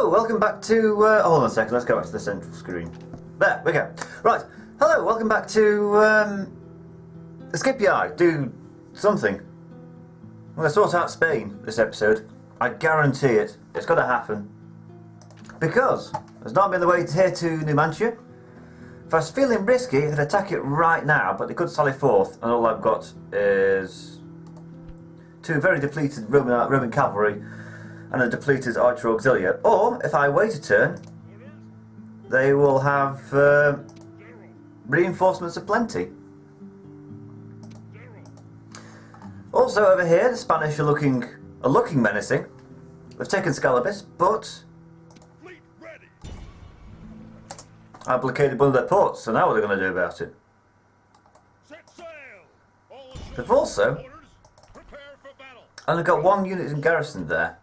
Hello, welcome back to, hold on a second, let's go back to the central screen. There, we go. Right, hello, welcome back to, Scipii, do something. I'm going to sort out Spain this episode. I guarantee it. It's going to happen. Because there's not been the way here to Numancia. If I was feeling risky, I could attack it right now, but they could sally forth, and all I've got is two very depleted Roman cavalry and a depleted archer auxiliary. Or, if I wait a turn, they will have reinforcements aplenty. Also over here, the Spanish are looking menacing. They've taken Scallabis, but I blockaded one of their ports, so now what are they going to do about it? They've also only got one unit in garrison there.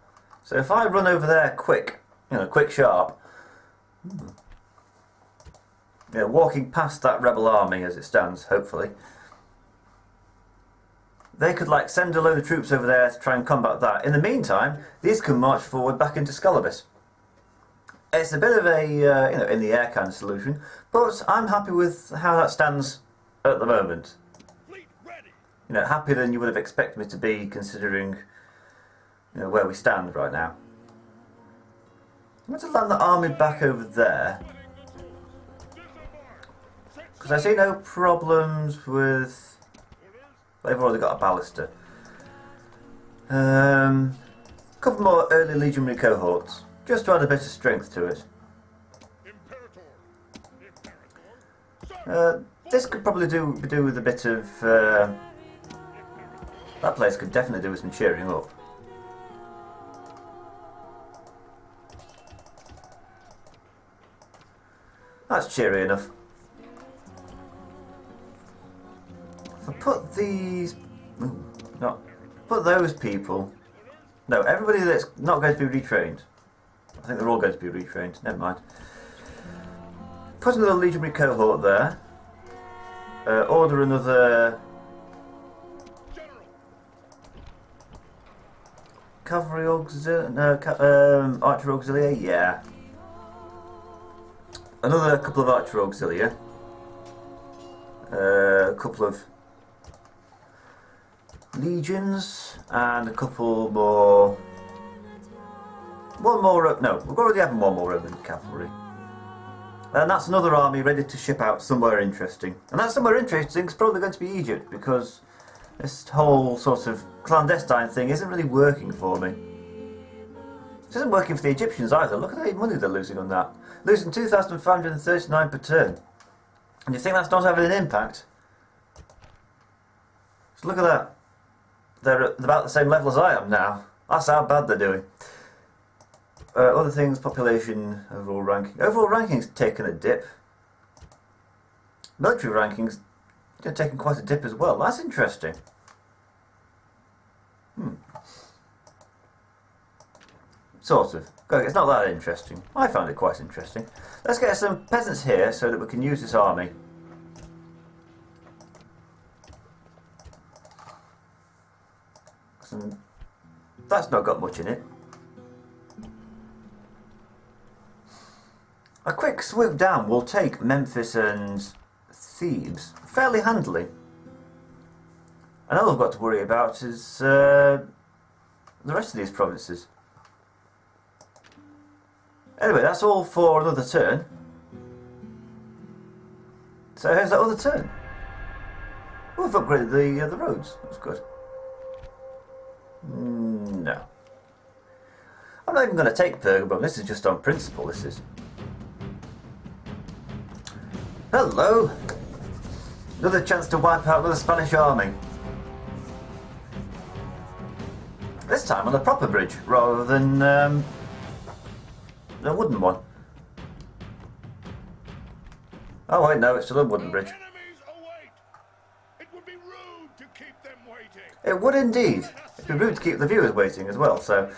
So if I run over there quick, quick sharp, walking past that rebel army as it stands, hopefully, they could send a load of troops over there to try and combat that. In the meantime, these can march forward back into Scallabis. It's a bit of a in the air kind of solution, but I'm happy with how that stands at the moment. Happier than you would have expected me to be, considering where we stand right now. I'm going to land the army back over there, because I see no problems with. They've already got a ballista. A couple more early legionary cohorts, just to add a bit of strength to it. This could probably do with a bit of. That place could definitely do with some cheering up. That's cheery enough. If I put these... no, put those people... No, everybody that's not going to be retrained. I think they're all going to be retrained. Never mind. Put another legionary cohort there. Order another... Cavalry auxiliary... No, archer auxiliary, yeah. Another couple of archer auxiliary. A couple of legions and a couple more. One more. No, we've already had one more Roman cavalry, and that's another army ready to ship out somewhere interesting. And that somewhere interesting is probably going to be Egypt, because this whole sort of clandestine thing isn't really working for me. It isn't working for the Egyptians either. Look at the money they're losing on that. Losing 2,539 per turn. And you think that's not having an impact? So look at that. They're at about the same level as I am now. That's how bad they're doing. Other things, population, overall ranking. Overall ranking's taken a dip. Military ranking's taken quite a dip as well. That's interesting. Sort of. It's not that interesting. I found it quite interesting. Let's get some peasants here so that we can use this army. That's not got much in it. A quick swoop down will take Memphis and Thebes fairly handily. And all I've got to worry about is the rest of these provinces. Anyway, that's all for another turn. So here's that other turn. We've upgraded the roads. That's good. No. I'm not even going to take Pergamum. This is just on principle, this is. Hello! Another chance to wipe out another Spanish army. This time on a proper bridge, rather than a wooden one. Oh wait, no, it's still a wooden bridge. It would be rude to keep them waiting. It would indeed. It'd be rude to keep the viewers waiting as well, so...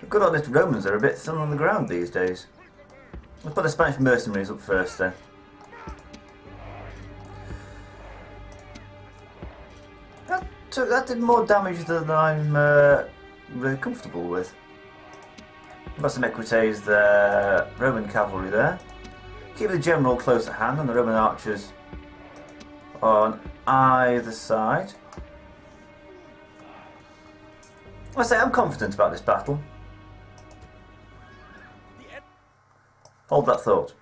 The good honest Romans are a bit thin on the ground these days. Let's put the Spanish mercenaries up first then. that did more damage than I'm really comfortable with. Got some equites there, Roman cavalry there. Keep the general close at hand and the Roman archers on either side. I say I'm confident about this battle. Hold that thought.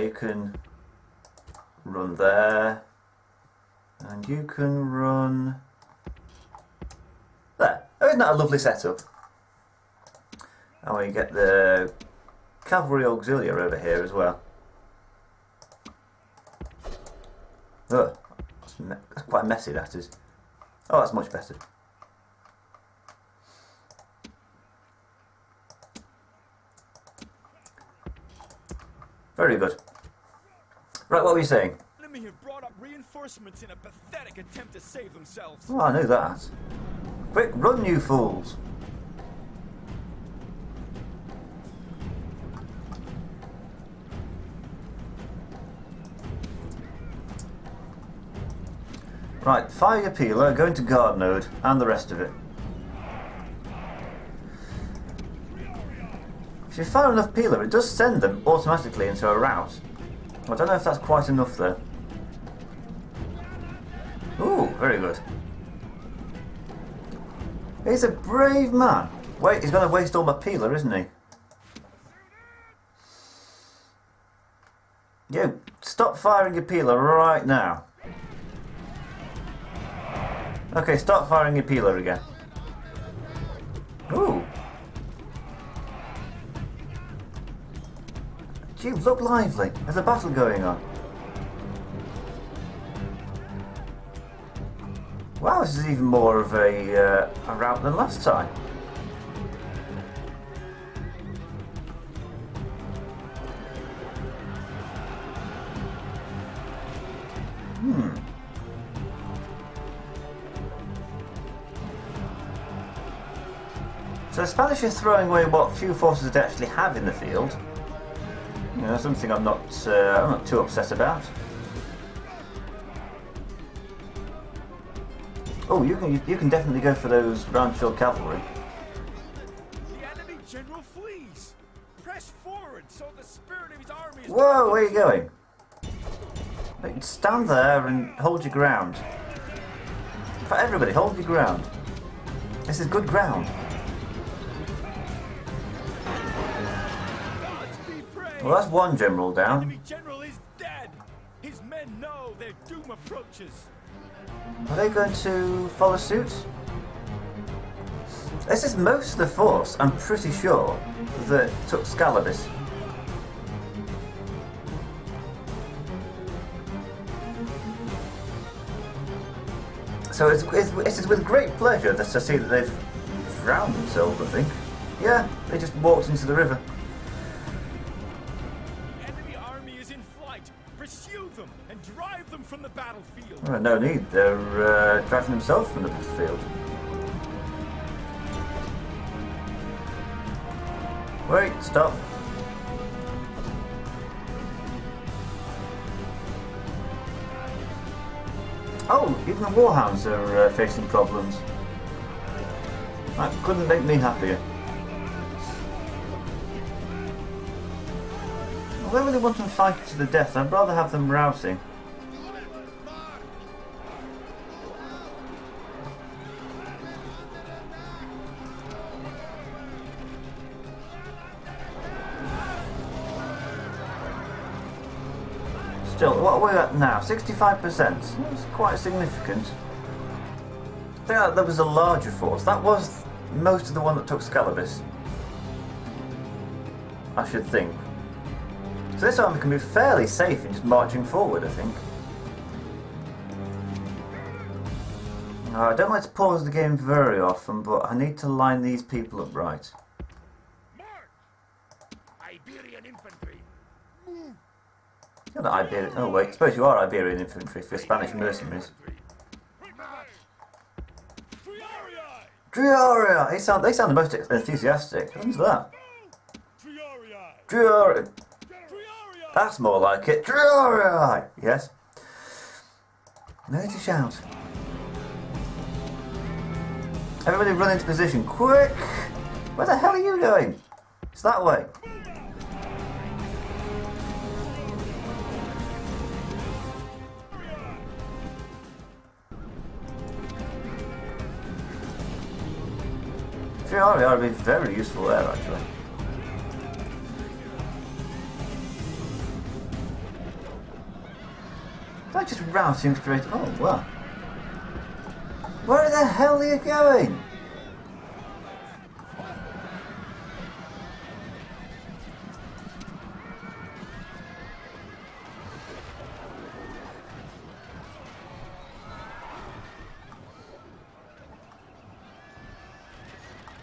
You can run there, and you can run there. Oh, isn't that a lovely setup? And we get the cavalry auxiliary over here as well. Ugh, that's quite messy, that is. Oh, that's much better. Very good. Right, what were you saying? The enemy have brought up reinforcements in a pathetic attempt to save themselves. Oh, I knew that. Quick, run, you fools! Right, fire your peeler, go into guard mode, and the rest of it. If you fire enough peeler, it does send them automatically into a rout. I don't know if that's quite enough though. Ooh, very good. He's a brave man. Wait, he's going to waste all my peeler, isn't he? You, stop firing your peeler right now. Okay, start firing your peeler again. Ooh. You look lively. There's a battle going on. Wow, this is even more of a rout than last time. So the Spanish are throwing away what few forces they actually have in the field. You know, something I'm not too upset about. Oh, you can definitely go for those round shield cavalry. The enemy general flees. Press forward so the spirit of his army is. Whoa, where are you going? Wait, stand there and hold your ground. For everybody, hold your ground. This is good ground. Well, that's one general down. The enemy general is dead. His men know their doom approaches. Are they going to follow suit? This is most of the force, I'm pretty sure, that took Scallabis. So it is with great pleasure that I see that they've drowned themselves, I think. Yeah, they just walked into the river. Pursue them and drive them from the battlefield. Oh, no need, they're driving themselves from the battlefield. Wait, stop. Oh, even the warhounds are facing problems. That couldn't make me happier. I don't really want them fighting to the death. I'd rather have them routing. Still, what are we at now? 65%. That's quite significant. I think that was a larger force. That was most of the one that took Scallabis. I should think. So this army can be fairly safe in just marching forward, I think. I don't like to pause the game very often, but I need to line these people up right. March! Iberian infantry. Move! You're not Iberian. Oh wait, I suppose you are Iberian infantry if you're Spanish mercenaries. Triaria! They sound the most enthusiastic. Who's that? Triaria! That's more like it. Right. Yes. No to shout. Everybody run into position. Quick! Where the hell are you going? It's that way. Hurrah would be very useful there, actually. I just routing straight. Oh, well. Where the hell are you going?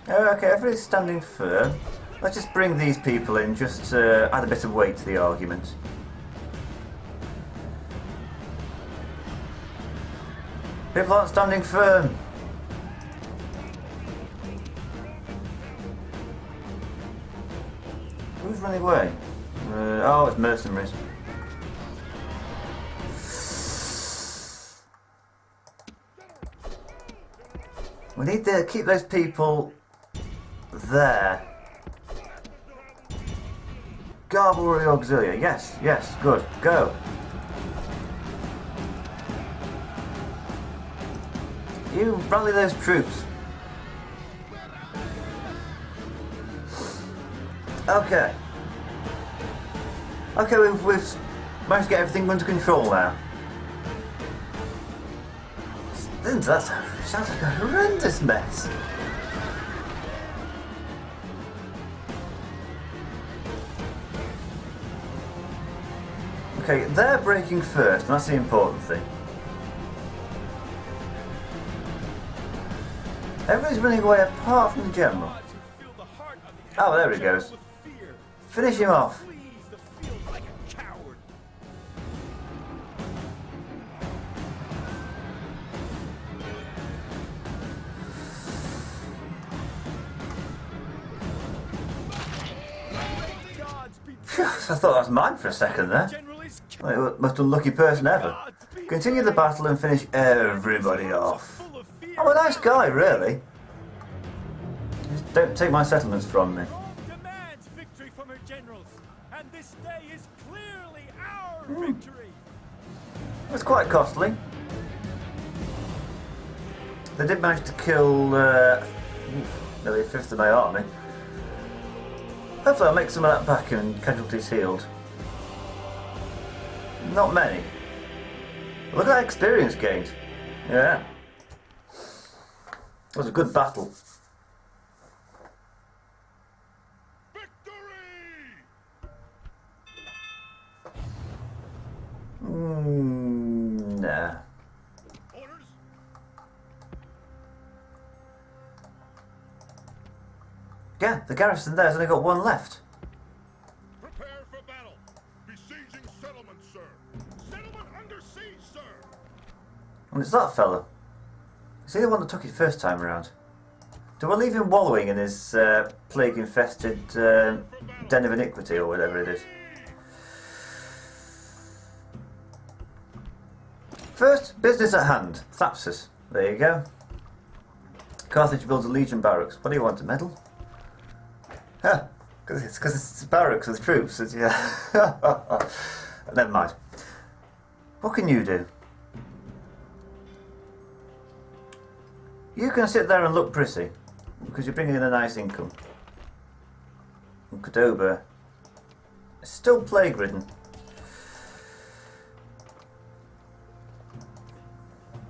Okay, everybody's standing firm. Let's just bring these people in, just to add a bit of weight to the argument. People aren't standing firm. Who's running away? Oh, it's mercenaries. We need to keep those people there. Cavalry auxiliary. Yes, yes, good. Go. You rally those troops. Okay. Okay, we've managed to get everything under control now. That sounds like a horrendous mess. Okay, they're breaking first, and that's the important thing. Everybody's running away apart from the general. Oh, there he goes. Finish him off. I thought that was mine for a second there. Well, most unlucky person ever. Continue the battle and finish everybody off. I'm a nice guy, really. Just don't take my settlements from me. Demands victory from her generals, and this day is clearly our victory. It's quite costly. They did manage to kill nearly a fifth of my army. Hopefully I'll make some of that back and casualties healed. Not many. Look at that experience gained. Yeah. It was a good battle. Victory! Nah. Orders? Yeah, the garrison there's only got one left. Prepare for battle. Besieging settlement, sir. Settlement under siege, sir. And it's that fella. Is he the one that took it first time around? Do I leave him wallowing in his plague-infested den of iniquity or whatever it is? First, business at hand. Thapsus. There you go. Carthage builds a legion barracks. What do you want, a medal? Huh. Because it's barracks with troops. It's, yeah. Never mind. What can you do? You can sit there and look pretty, because you're bringing in a nice income. And Cordoba is still plague-ridden.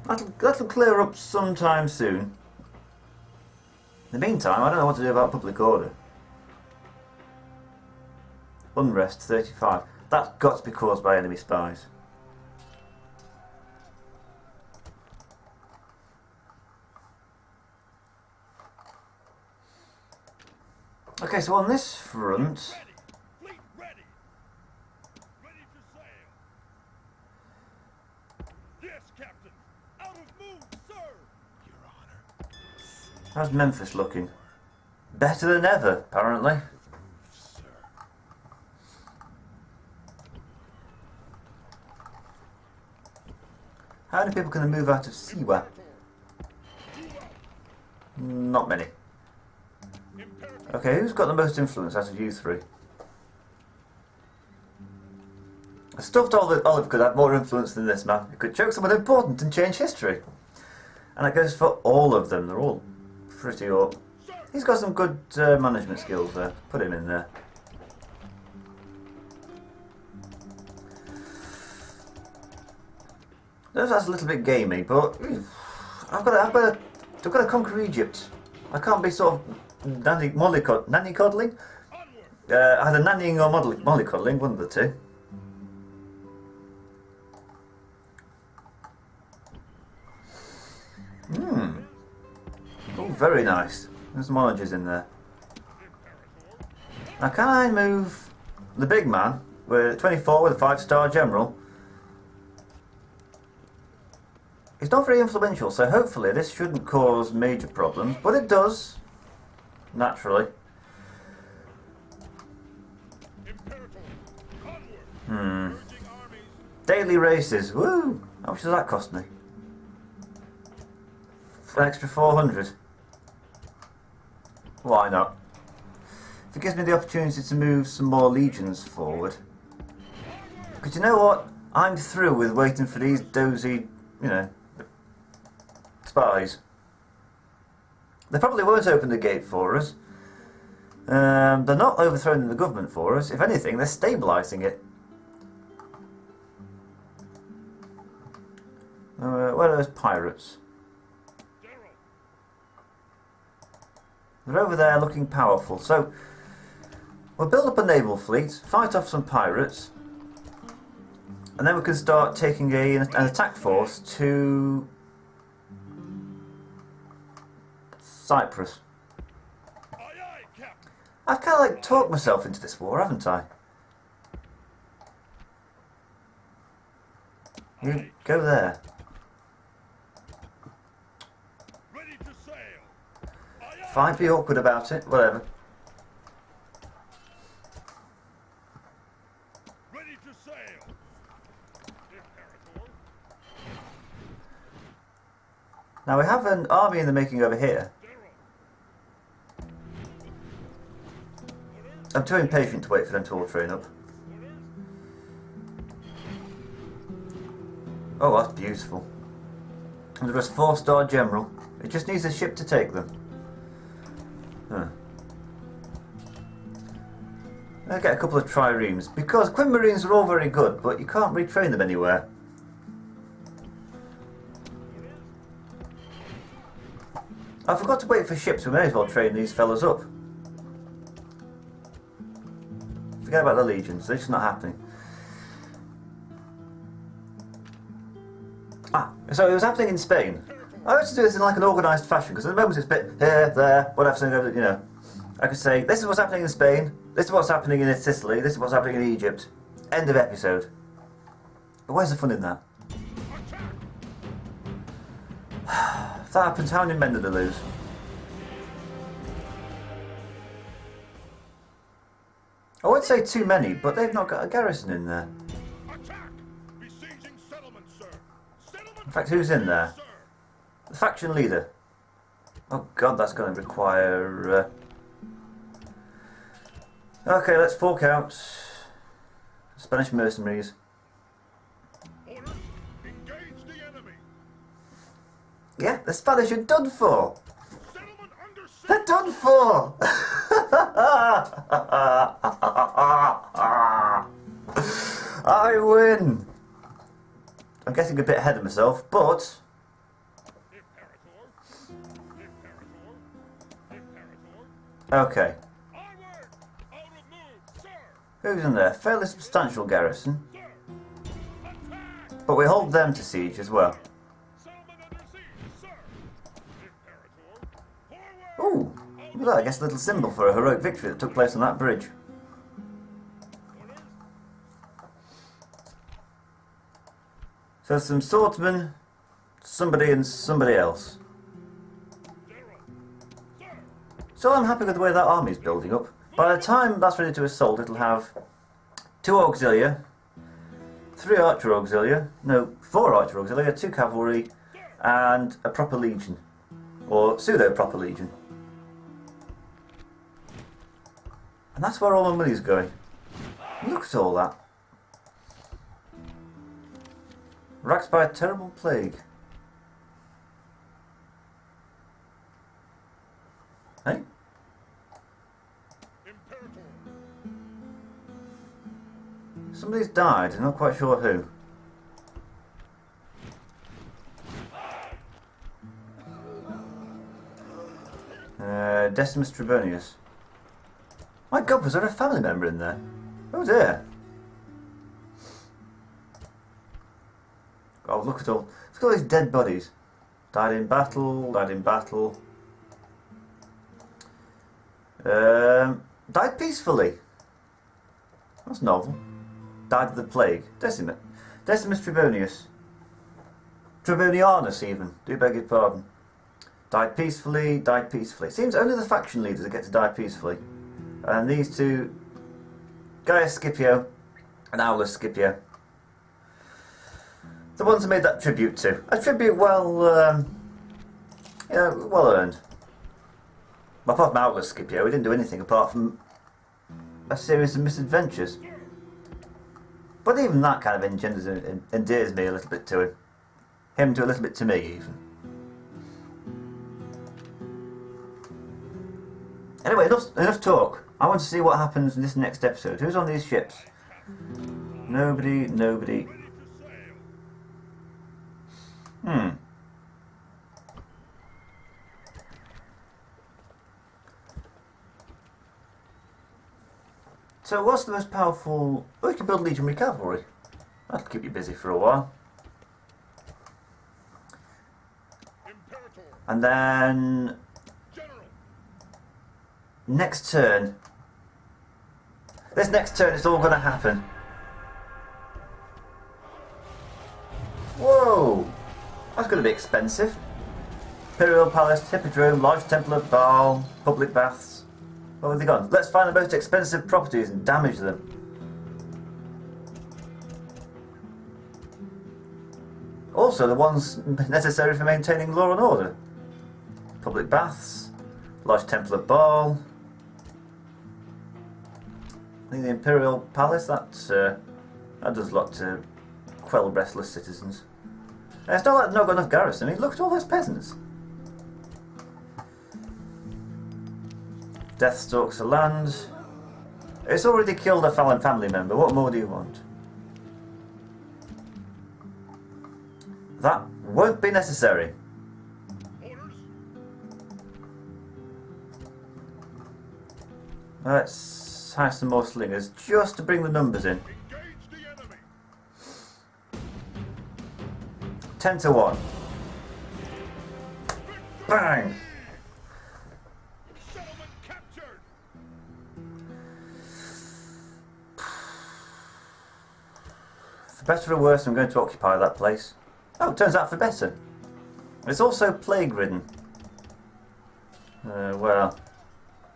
That'll clear up sometime soon. In the meantime, I don't know what to do about public order. Unrest 35. That's got to be caused by enemy spies. Okay, so on this front... Ready. Fleet ready. Ready to sail. Yes, Captain. Out of move, sir. Your Honor. How's Memphis looking? Better than ever, apparently. How many people can they move out of Siwa? Not many. Okay, who's got the most influence out of you three? A stuffed olive could have more influence than this man. It could choke someone important and change history. And that goes for all of them. They're all pretty up. He's got some good management skills there. Put him in there. That's a little bit gamey, but I've got to conquer Egypt. I can't be sort of nanny coddling. Either nannying or mollycoddling, one of the two. Oh, very nice. There's some oranges in there. Now, can I move the big man with 24 with a 5-star general? He's not very influential, so hopefully this shouldn't cause major problems, but it does, naturally. Daily races, woo! How much does that cost me? For an extra 400. Why not? If it gives me the opportunity to move some more legions forward. Because you know what? I'm through with waiting for these dozy, you know, spies. They probably won't open the gate for us. They're not overthrowing the government for us. If anything, they're stabilising it. Where are those pirates? They're over there looking powerful. So, we'll build up a naval fleet, fight off some pirates, and then we can start taking an attack force to Cyprus. I've kind of like talked myself into this war, haven't I? You go there. Fine, be awkward about it, whatever. Ready to sail. Now we have an army in the making over here. I'm too impatient to wait for them to all train up. Oh, that's beautiful. And there's a 4-star general. It just needs a ship to take them. Huh. I'll get a couple of triremes, because Queen Marines are all very good, but you can't retrain them anywhere. I forgot to wait for ships, we may as well train these fellas up. Forget about the legions, they're just not happening. Ah, so it was happening in Spain. I want to do this in like an organised fashion, because at the moment it's a bit here, there, whatever, you know. I could say, this is what's happening in Spain, this is what's happening in Sicily, this is what's happening in Egypt. End of episode. But where's the fun in that? If that happens, how many men do they lose? I would say too many, but they've not got a garrison in there. In fact, who's in there? The faction leader. Oh god, that's going to require... Okay, let's fork out Spanish mercenaries. Order, engage the enemy. Yeah, the Spanish are done for. Settlement under siege. They're done for. I win. I'm getting a bit ahead of myself, but okay. Who's in there? Fairly substantial garrison. But we hold them to siege as well. Ooh, look at that, I guess a little symbol for a heroic victory that took place on that bridge. So some swordsmen, somebody and somebody else. So I'm happy with the way that army's building up. By the time that's ready to assault, it'll have 2 auxilia, 3 archer auxilia, no, 4 archer auxilia, 2 cavalry, and a proper legion, or pseudo-proper legion. And that's where all my money's going. Look at all that. Racked by a terrible plague. Hey? Somebody's died, I'm not quite sure who. Decimus Trebonius. My God, was there a family member in there? Oh dear. Oh, look at all these dead bodies. Died in battle, died in battle. Died peacefully. That's novel. Died of the plague. Decimus Trebonius. Trebonianus even. Do beg your pardon. Died peacefully, died peacefully. Seems only the faction leaders that get to die peacefully. And these two, Gaius Scipio and Aulus Scipio. The ones I made that tribute to. A tribute well earned. Apart from Aulus Scipio, he didn't do anything apart from a series of misadventures. But even that kind of endears me a little bit to him. Him to a little bit to me, even. Anyway, enough talk. I want to see what happens in this next episode. Who's on these ships? Nobody. So what's the most powerful... Oh, you can build legionary cavalry. That'll keep you busy for a while. And then... next turn. This next turn is all going to happen. Whoa! That's going to be expensive. Imperial Palace, Hippodrome, Large Temple of Baal, Public Baths. Where have they gone? Let's find the most expensive properties and damage them. Also the ones necessary for maintaining law and order. Public Baths, Large Temple of Baal. I think the Imperial Palace, that does a lot to quell restless citizens. It's not like they've not got enough garrison. I mean, look at all those peasants. Death stalks the land. It's already killed a fallen family member. What more do you want? That won't be necessary. Let's hire some more slingers just to bring the numbers in. 10 to 1. Bang! For better or worse, I'm going to occupy that place. Oh, it turns out for better. It's also plague-ridden. Well,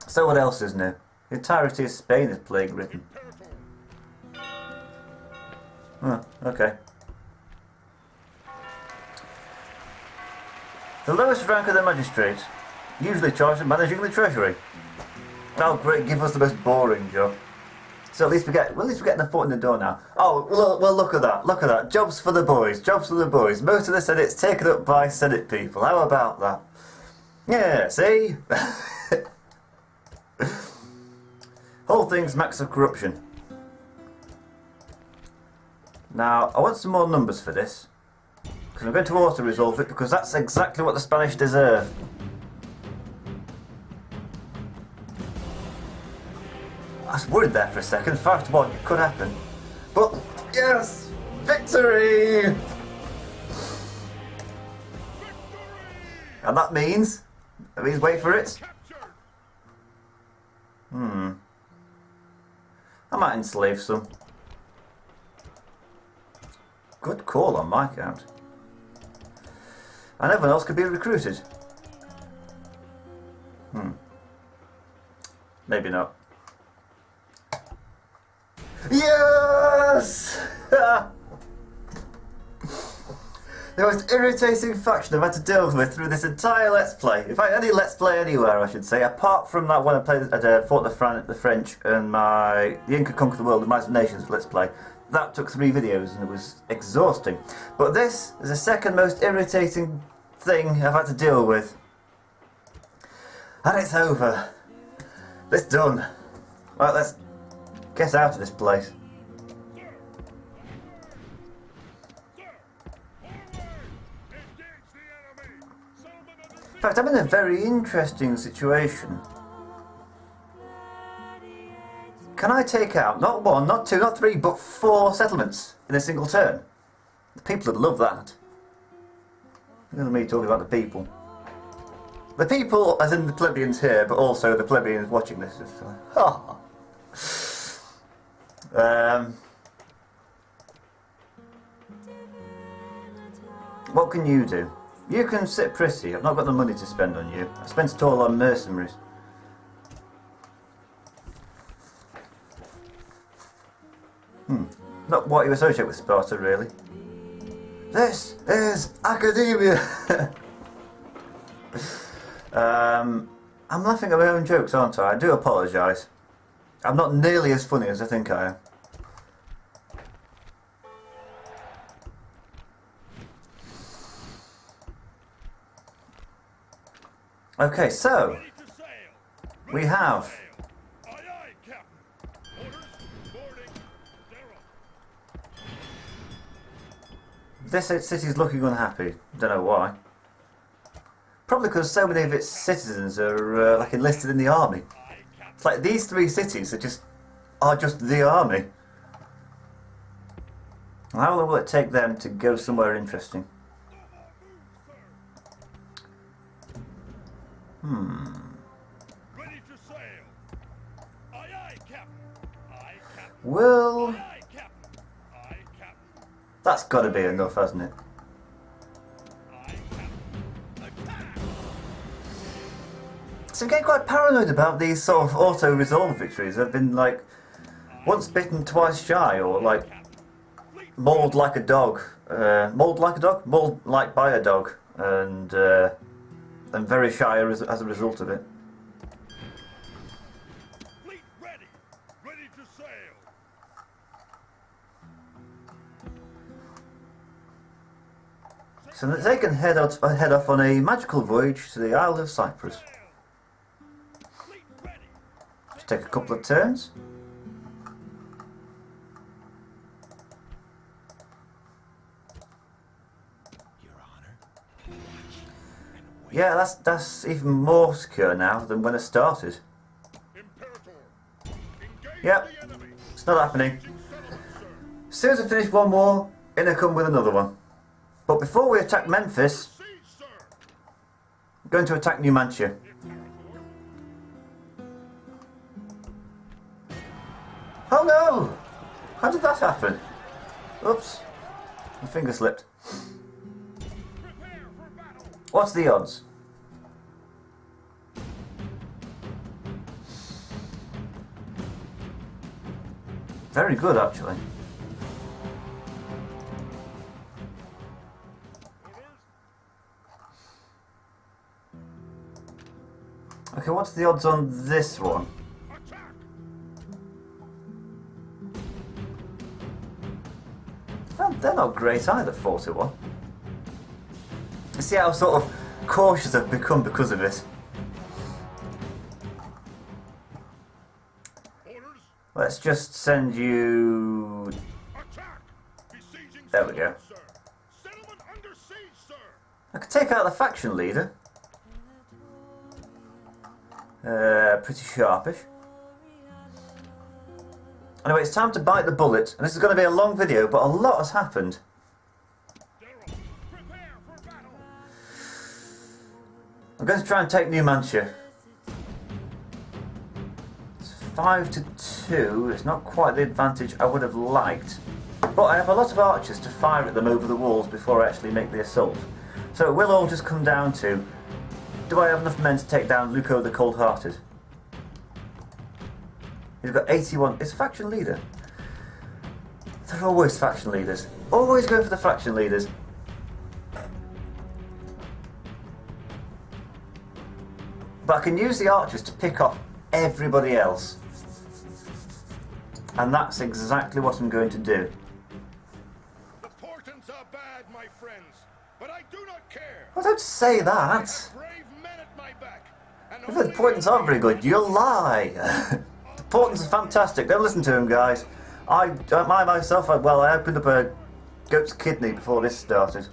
so what else is new? The entirety of Spain is plague-ridden. Oh, okay. The lowest rank of the magistrate, usually charged with managing the treasury. Oh great, give us the most boring job. So at least we're getting a foot in the door now. Oh, well look at that, jobs for the boys. Most of the Senate's taken up by Senate people, how about that? Yeah, see? Whole thing's max of corruption. Now, I want some more numbers for this. Because I'm going to auto-resolve it, because that's exactly what the Spanish deserve. I was worried there for a second. 5 to 1 could happen. But, yes! Victory! And that means, wait for it. I might enslave some. Good call on my count. And everyone else could be recruited. Maybe not. Yes! The most irritating faction I've had to deal with through this entire Let's Play. In fact, any Let's Play anywhere, I should say, apart from that one I played at fought the French and the Inca Conquer the World and Mice of Nations Let's Play. That took 3 videos and it was exhausting. But this is the second most irritating thing I've had to deal with. And it's over. It's done. Right, let's get out of this place. In fact, I'm in a very interesting situation. Can I take out not 1, not 2, not 3, but 4 settlements in a single turn? The people would love that. Look at me talking about the people. The people, as in the plebeians here, but also the plebeians watching this. What can you do? You can sit pretty. I've not got the money to spend on you. I spent it all on mercenaries. Not what you associate with Sparta, really. This is academia! I'm laughing at my own jokes, aren't I? I do apologise. I'm not nearly as funny as I think I am. Okay, so we have this city's looking unhappy. Don't know why. Probably because so many of its citizens are like enlisted in the army. It's like these 3 cities are just the army. How long will it take them to go somewhere interesting? Ready to sail. Aye, aye, Captain. Aye, Captain. Well, Aye, Captain. Aye, Captain. that's got to be enough, hasn't it? Aye, Captain. Attack! So I'm getting quite paranoid about these sort of auto-resolve victories. I've been like once bitten, twice shy, or like mauled like a dog. Mauled like a dog? Mauled like by a dog. And I'm very shy as a result of it. Fleet ready. Ready to sail. So that they can head off on a magical voyage to the Isle of Cyprus. Fleet ready. Just take a couple of turns. Your Honor. Watch and wait. Yeah, that's even more secure now than when it started. Imperator. Engage Yep. the enemy. It's not happening. Settlement, sir. As soon as I finish one war, in I come with another one. But before we attack Memphis, Siege, sir. I'm going to attack Numantia. Imperator. Oh no! How did that happen? Oops. My finger slipped. Prepare for battle. What's the odds? Very good, actually. Okay, what's the odds on this one? Attack. Well, they're not great either, 4-1. You see how sort of cautious I've become because of it. Orders. Let's just send you... Attack. Besieging There we go. settlement, sir. Settlement under siege, sir. I could take out the faction leader. Pretty sharpish. Anyway, it's time to bite the bullet, and this is going to be a long video, but a lot has happened. General, prepare for battle. I'm going to try and take Numantia. It's 5-2. It's not quite the advantage I would have liked, but I have a lot of archers to fire at them over the walls before I actually make the assault. So it will all just come down to, do I have enough men to take down Luco the Cold-Hearted? He's got 81. It's a faction leader. They're always faction leaders. Always going for the faction leaders. But I can use the archers to pick off everybody else. And that's exactly what I'm going to do. The portents are bad, my friends, but I do not care. Well, don't say I that. have brave men at my back. And If the portents aren't very good, you lie. The portents are fantastic. Don't listen to them, guys. I myself, I opened up a goat's kidney before this started.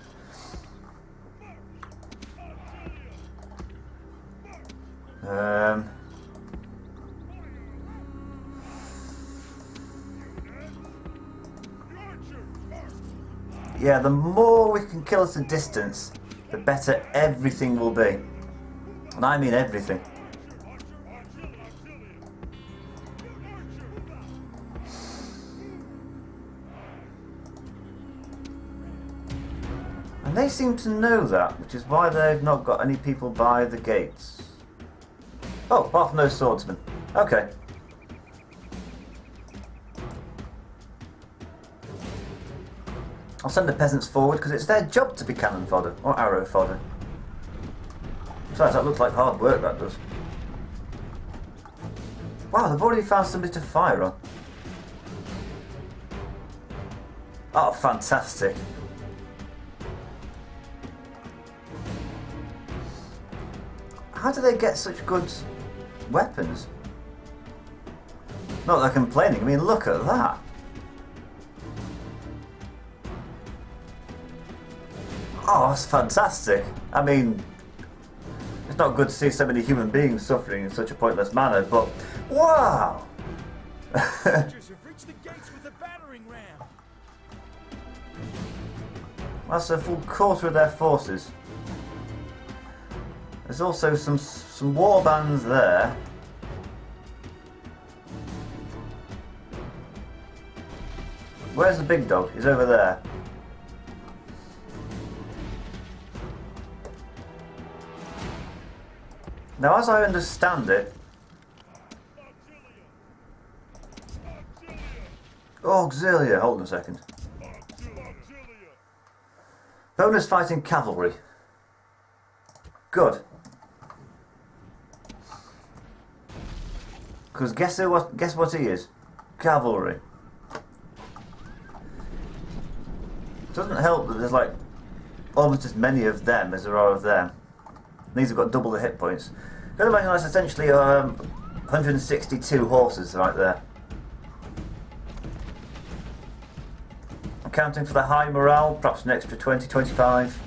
Yeah, the more we can kill at a distance, the better everything will be. And I mean everything. And they seem to know that, which is why they've not got any people by the gates. Oh, apart from those swordsmen. Okay. I'll send the peasants forward because it's their job to be cannon fodder or arrow fodder. Besides, that looks like hard work, that does. Wow, they've already found somebody to fire on. Oh, fantastic. How do they get such good weapons? Not that they're complaining, I mean, look at that. Oh, that's fantastic. I mean, it's not good to see so many human beings suffering in such a pointless manner, but wow! That's a full quarter of their forces. There's also some war bands there. Where's the big dog? He's over there. Now, as I understand it, Auxilia, hold on a second. Bonus fighting cavalry. Good. Because guess what he is? Cavalry. Doesn't help that there's like almost as many of them as there are of them. These have got double the hit points. Go to imagine that's essentially 162 horses right there. Accounting for the high morale, perhaps an extra 20, 25.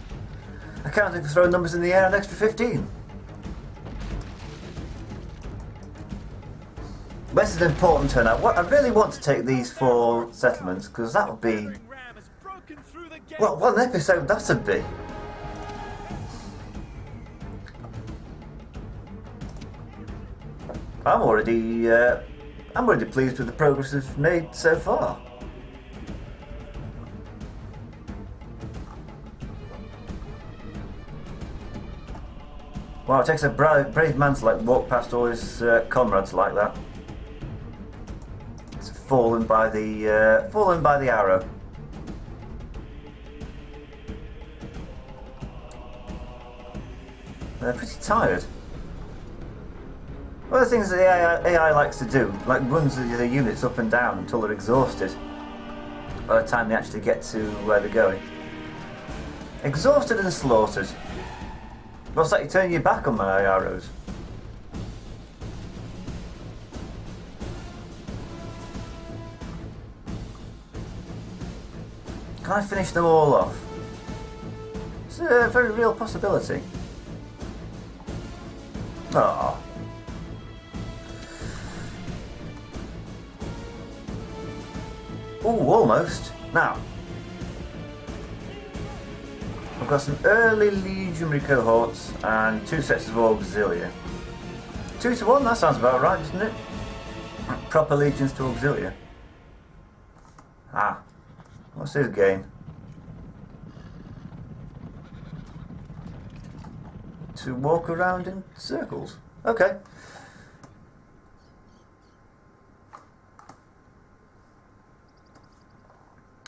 Accounting for throwing numbers in the air, an extra 15. This is an important turnout. What I really want to take these 4 settlements because that would be, well, what an episode that would be. I'm already pleased with the progress we've made so far. Wow, it takes a brave man to walk past all his comrades like that. It's fallen by the arrow. They're pretty tired. One of the things that the AI likes to do, runs the units up and down until they're exhausted by the time they actually get to where they're going. Exhausted and slaughtered. What's that, you turn your back on my arrows? Can I finish them all off? It's a very real possibility. Ah. Ooh, almost. Now, I've got some early legionary cohorts and 2 sets of auxilia. 2 to 1, that sounds about right, doesn't it? Proper legions to auxilia. Ah, what's his game? To walk around in circles. Okay.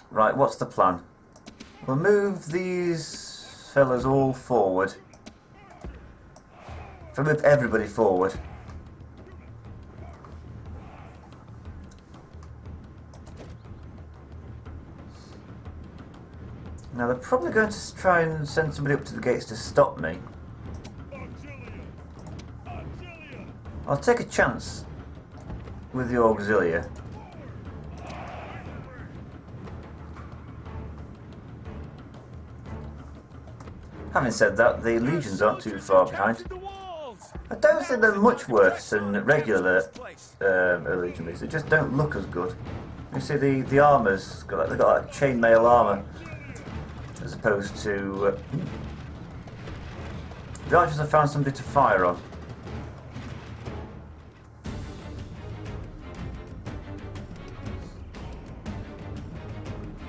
Right, what's the plan? We'll move these fellas all forward If I move everybody forward. Now they're probably going to try and send somebody up to the gates to stop me. I'll take a chance with the auxilia. Having said that, the legions aren't too far behind. I don't think they're much worse than regular legionaries. They just don't look as good. You see the armour's got they've got like chainmail armour as opposed to the archers have found somebody to fire on.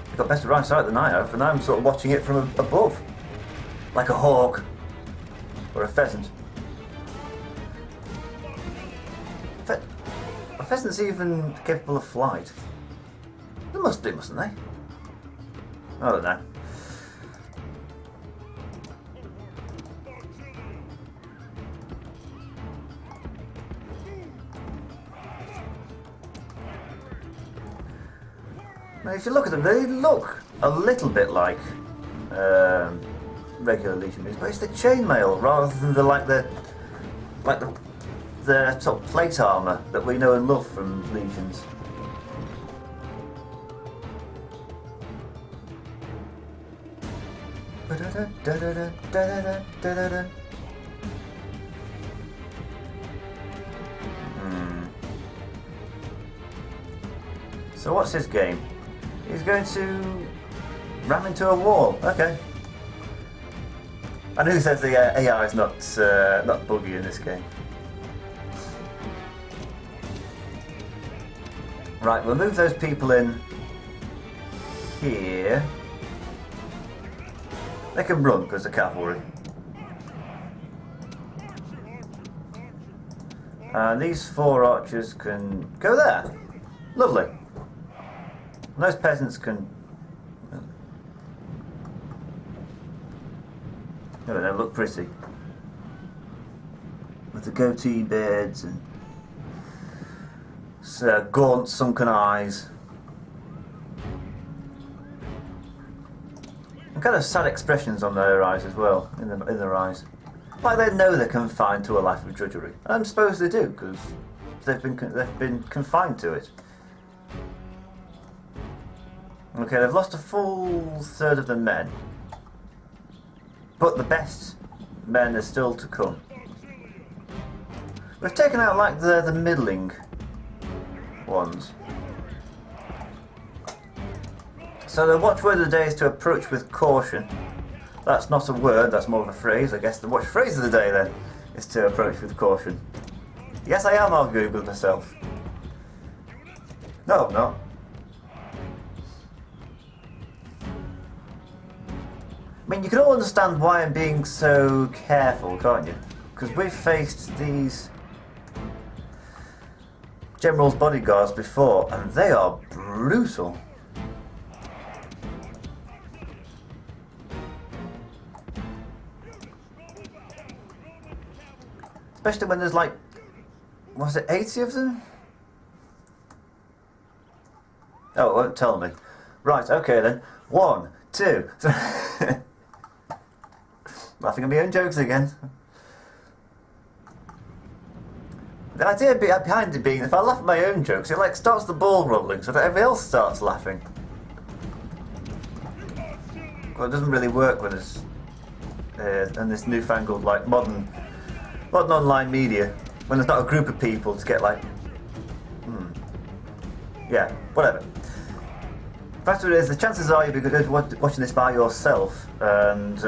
They've got better eyesight than I have, and I'm sort of watching it from above. Like a hawk or a pheasant. A pheasant's even capable of flight. They must be, mustn't they? I don't know. Now, if you look at them, they look a little bit like regular legionaries, but it's the chainmail rather than the sort of plate armour that we know and love from legions. So what's his game? He's going to ram into a wall. Okay. And who says the AI is not buggy in this game? Right, we'll move those people in here. They can run because they're cavalry. And these 4 archers can go there. Lovely. And those peasants can... Oh, they look pretty. With the goatee beards and gaunt sunken eyes. And kind of sad expressions on their eyes as well, in their eyes. Like they know they're confined to a life of drudgery. And I suppose they do, because they've been confined to it. Okay, they've lost a full third of the men. But the best men are still to come. We've taken out like the middling ones. So the watchword of the day is to approach with caution. That's not a word, that's more of a phrase. I guess the watch phrase of the day then is to approach with caution. Yes, I am arguing with myself. No, I'm not. I mean, you can all understand why I'm being so careful, can't you? Because we've faced these generals' bodyguards before, and they are brutal. Especially when there's like, was it 80 of them? Oh, it won't tell me. Right, okay then. 1, 2... Laughing at my own jokes again. The idea behind it being, if I laugh at my own jokes, it like starts the ball rolling so that everybody else starts laughing. Well, it doesn't really work when it's in this newfangled like modern online media, when there's not a group of people to get like, yeah, whatever. The fact of it is, the chances are you'll be watching this by yourself, and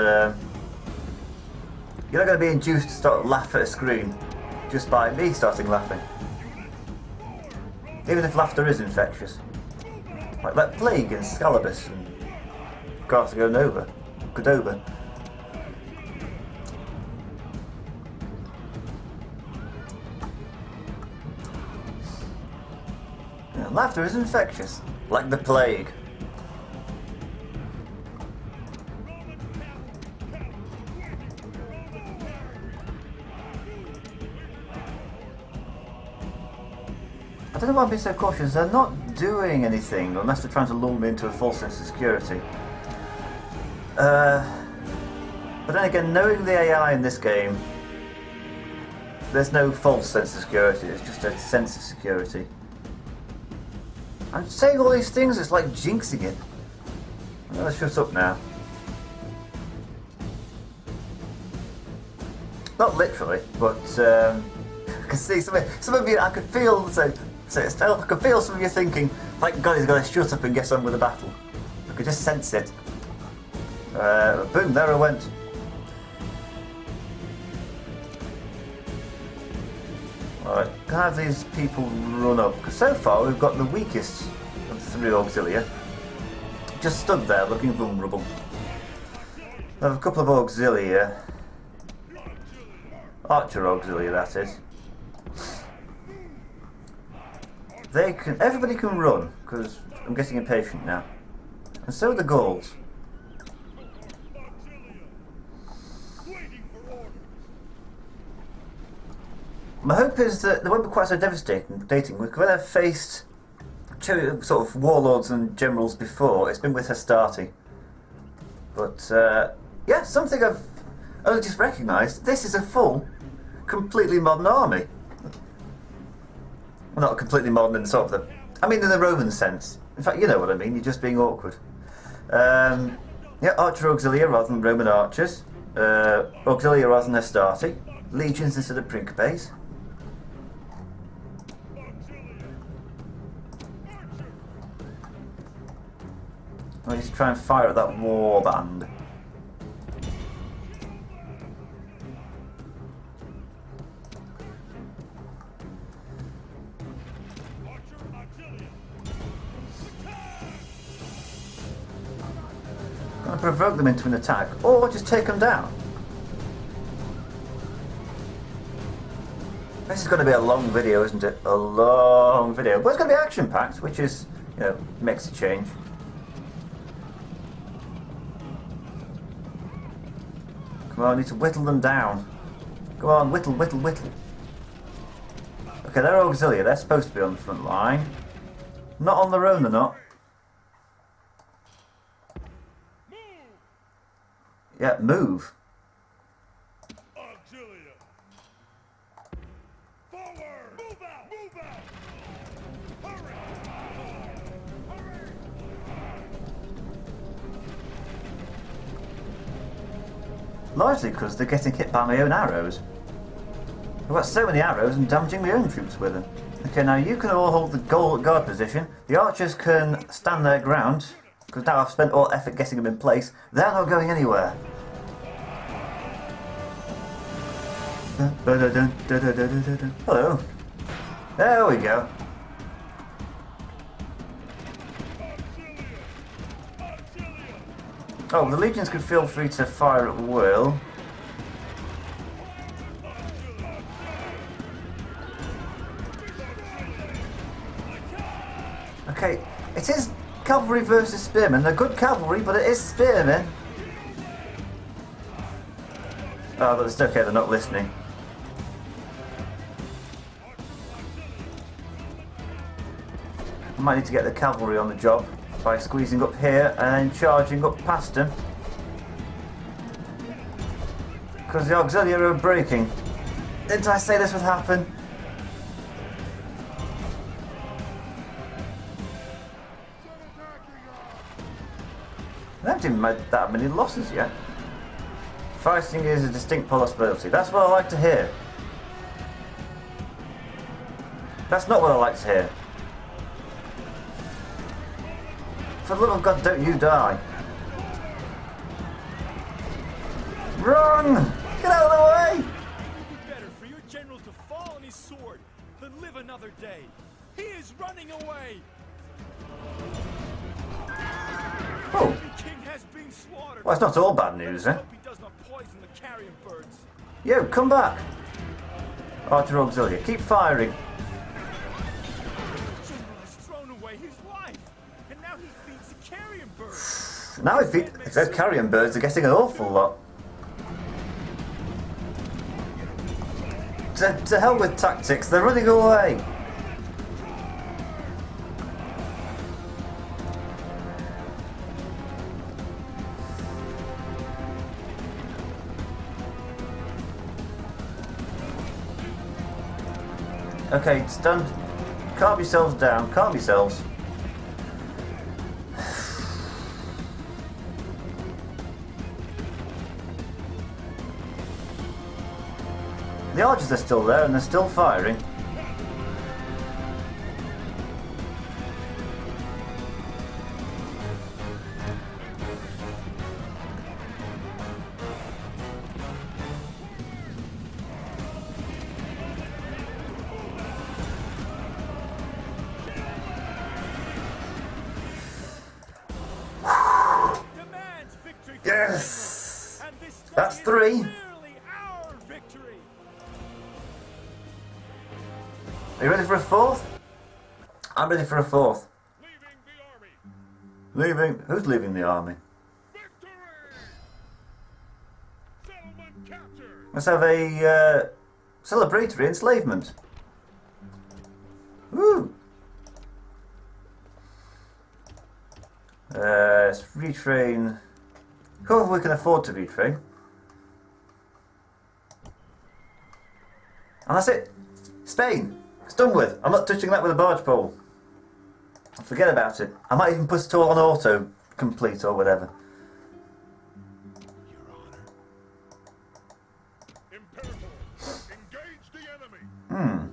you're not going to be induced to start laugh at a screen just by me starting laughing. Even if laughter is infectious. Like that plague in Scallabis and Godova. Yeah, laughter is infectious. Like the plague. I don't know why I'm being so cautious. They're not doing anything unless they're trying to lull me into a false sense of security. But then again, knowing the AI in this game, there's no false sense of security, it's just a sense of security. I'm saying all these things, it's like jinxing it. I'm gonna shut up now. Not literally, but I can see some of you, I could feel, I could feel some of you thinking, thank God he's gonna shut up and get on with the battle. I could just sense it. Boom, there I went. Alright, can I have these people run up? Because so far we've got the weakest of the 3 auxilia. Just stood there looking vulnerable. I have a couple of auxilia. Archer auxilia, that is. Everybody can run, because I'm getting impatient now. And so are the Gauls. My hope is that they won't be quite so devastating. When I've faced two sort of warlords and generals before, it's been with Hastati. But, yeah, something I've only just recognised. This is a full, completely modern army. Well, not completely modern in sort of the... I mean in the Roman sense. In fact, you know what I mean, you're just being awkward. Yeah, Archer Auxilia rather than Roman archers. Auxilia rather than Hastati. Legions instead of Principes. I need to try and fire at that war band. I'm going to provoke them into an attack, or just take them down. This is going to be a long video, isn't it? A long video. But it's going to be action-packed, which is, you know, makes a change. Come on, I need to whittle them down. Go on, whittle, whittle, whittle. Okay, they're auxilia. They're supposed to be on the front line. Not on their own, they're not. Yeah, move. Auxilia. Forward. Move out. Move out. Hurry. Hurry. Largely because they're getting hit by my own arrows. I've got so many arrows and damaging my own troops with them. Okay, now you can all hold the guard position. The archers can stand their ground, because now I've spent all effort getting them in place. They're not going anywhere. Hello. There we go. Oh, the legions can feel free to fire at will. Okay, it is cavalry versus spearmen. They're good cavalry, but it is spearmen. Oh, but it's okay, they're not listening. I might need to get the cavalry on the job by squeezing up here and then charging up past them. Because the auxilia are breaking. Didn't I say this would happen? I haven't made that many losses yet. Fighting is a distinct possibility. That's what I like to hear. That's not what I like to hear. For the love of God, don't you die. Run! Get out of the way! It would be better for your general to fall on his sword than live another day. He is running away. Oh. The king has been slaughtered. Well, it's not all bad news, eh? I hope he does not poison the carrion birds. Yo, come back! Archer Auxilia, keep firing. The general has thrown away his life, and now he feeds the carrion birds. Now those carrion birds are getting an awful lot. To hell with tactics, they're running away. Okay, stand. Calm yourselves down. Calm yourselves. The archers are still there and they're still firing. Yes! That's 3. Are you ready for a 4th? I'm ready for a 4th. Leaving? Who's leaving the army? Let's have a celebratory enslavement. Woo! Let's retrain. Whoever we can afford to retrain. And that's it. Spain. It's done with. I'm not touching that with a barge pole. Forget about it. I might even put it all on auto complete or whatever. Your Honor. Imperator, engage the enemy.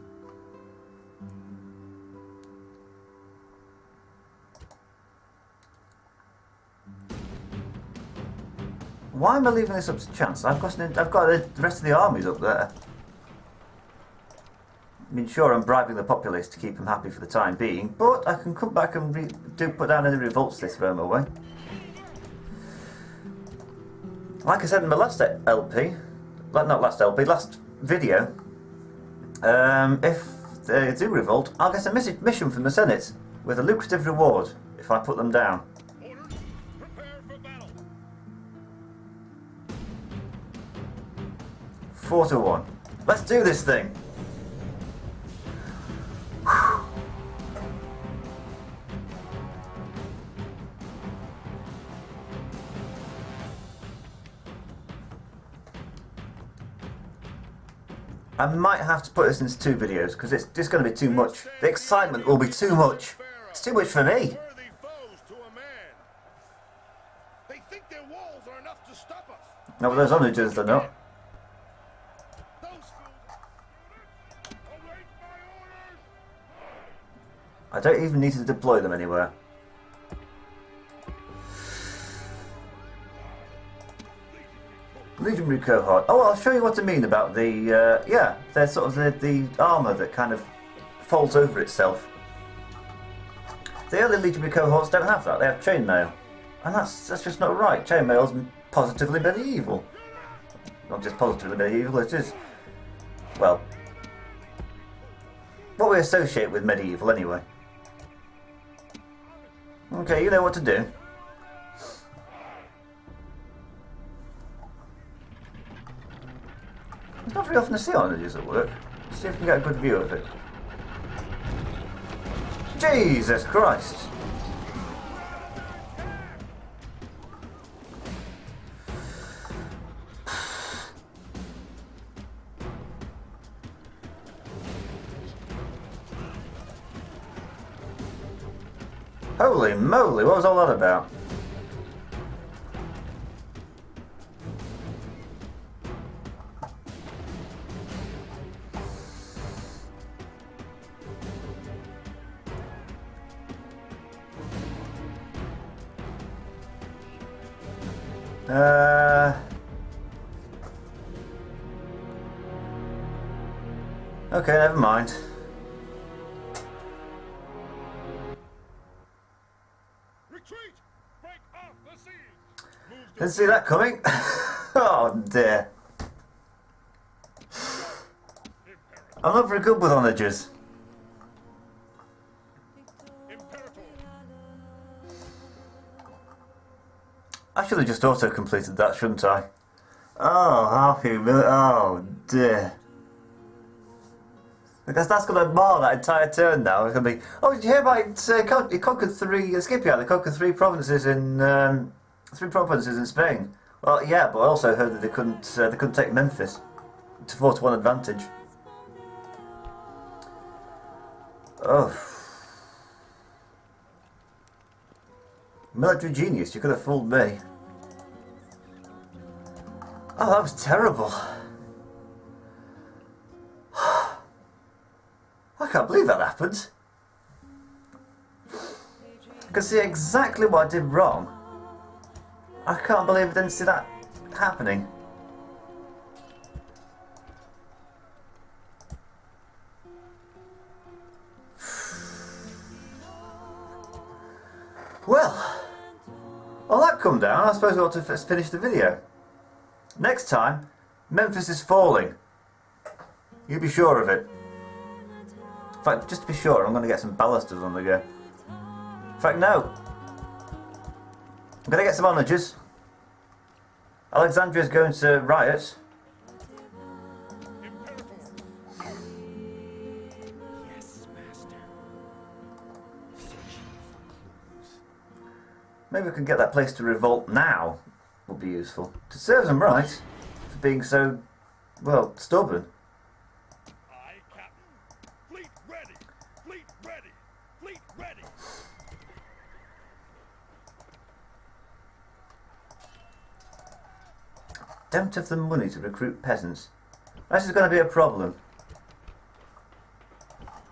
Why am I leaving this up to chance? I've got the rest of the armies up there. I mean, sure, I'm bribing the populace to keep them happy for the time being, but I can come back and put down any revolts they throw my way. Like I said in my last LP, last video, if they do revolt, I'll get a mission from the Senate with a lucrative reward if I put them down. Orders, prepare for battle. 4-1. Let's do this thing. I might have to put this into 2 videos because it's just going to be too much. The excitement will be too much. It's too much for me. Worthy foes to a man. They think their walls are enough to stop us. No, but those onagers, they're not. Those fools. Await my orders. I don't even need to deploy them anywhere. Legionary cohort. Oh, I'll show you what I mean about the, yeah, they're sort of the armour that kind of folds over itself. The early legionary cohorts don't have that, they have chainmail. And that's just not right. Chainmail's positively medieval. Not just positively medieval, it is, well, what we associate with medieval anyway. Okay, you know what to do. It's not very often to see onagers at work. Let's see if we can get a good view of it. Jesus Christ! Holy moly, what was all that about? Okay, never mind. Retreat! Break off the siege! Didn't see that coming. Oh dear. I'm not very good with onagers. I should have just auto-completed that, shouldn't I? Oh, how humiliating. Oh dear. Because that's going to mar that entire turn now. It's going to be, oh, did you hear about it? It conquered 3, Scipii, they conquered 3 provinces in, 3 provinces in Spain. Well, yeah, but I also heard that they couldn't take Memphis to 4-1 advantage. Oh. Military genius, you could have fooled me. Oh, that was terrible. I can't believe that happened. I can see exactly what I did wrong. I can't believe I didn't see that happening. Well, all that come down, I suppose we ought to finish the video. Next time, Memphis is falling. You be sure of it. In fact, just to be sure, I'm going to get some balusters on the go. In fact, no. I'm going to get some onagers. Alexandria's going to riot. Yes, master. Maybe we can get that place to revolt now. Would be useful. To serve them right for being so, well, stubborn. Aye, Captain. Fleet ready. Fleet ready. Fleet ready. Don't have the money to recruit peasants. This is going to be a problem.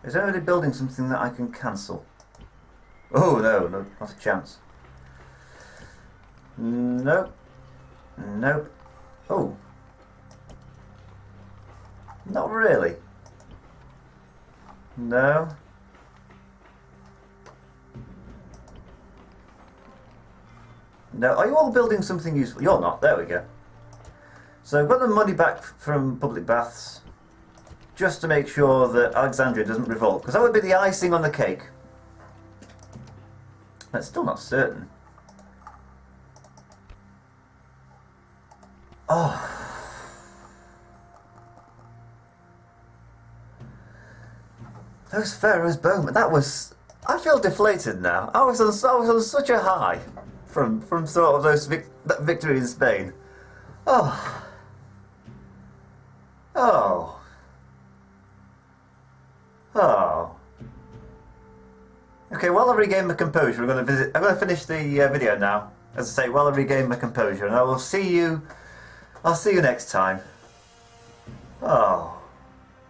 Is anybody building something that I can cancel? Oh no, no, not a chance. Nope. Nope. Oh. Not really. No. No. Are you all building something useful? You're not. There we go. So I've got the money back from public baths just to make sure that Alexandria doesn't revolt, because that would be the icing on the cake. That's still not certain. Oh. Those Pharaoh's bowmen, that was... I feel deflated now. I was on such a high from sort of that victory in Spain. Oh. Oh. Oh. Okay, while I regain my composure, I'm going to finish the video now. As I say, while I regain my composure, and I will see you... I'll see you next time. Oh.